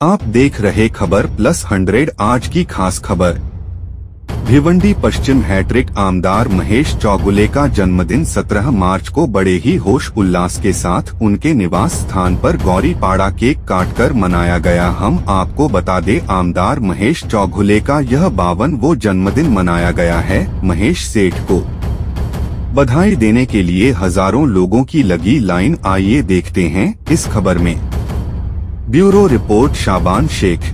आप देख रहे खबर प्लस 100। आज की खास खबर, भिवंडी पश्चिम हैट्रिक आमदार महेश चौगुले का जन्मदिन 17 मार्च को बड़े ही होश उल्लास के साथ उनके निवास स्थान पर गौरीपाड़ा केक काटकर मनाया गया। हम आपको बता दें, आमदार महेश चौगुले का यह 52वां जन्मदिन मनाया गया है। महेश सेठ को बधाई देने के लिए हजारों लोगों की लगी लाइन। आइए देखते हैं इस खबर में। ब्यूरो रिपोर्ट, शाबान शेख।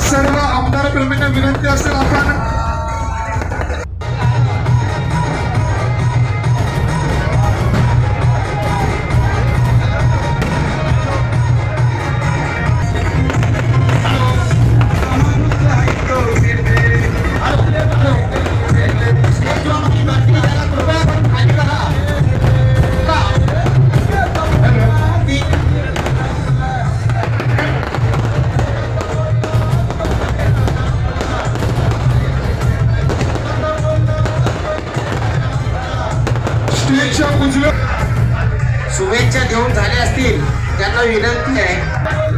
सर्व आमदार प्रेमींना विनंती असेल, आपण शुभेच्छा देऊन झाले असतील त्यांना विनंती आहे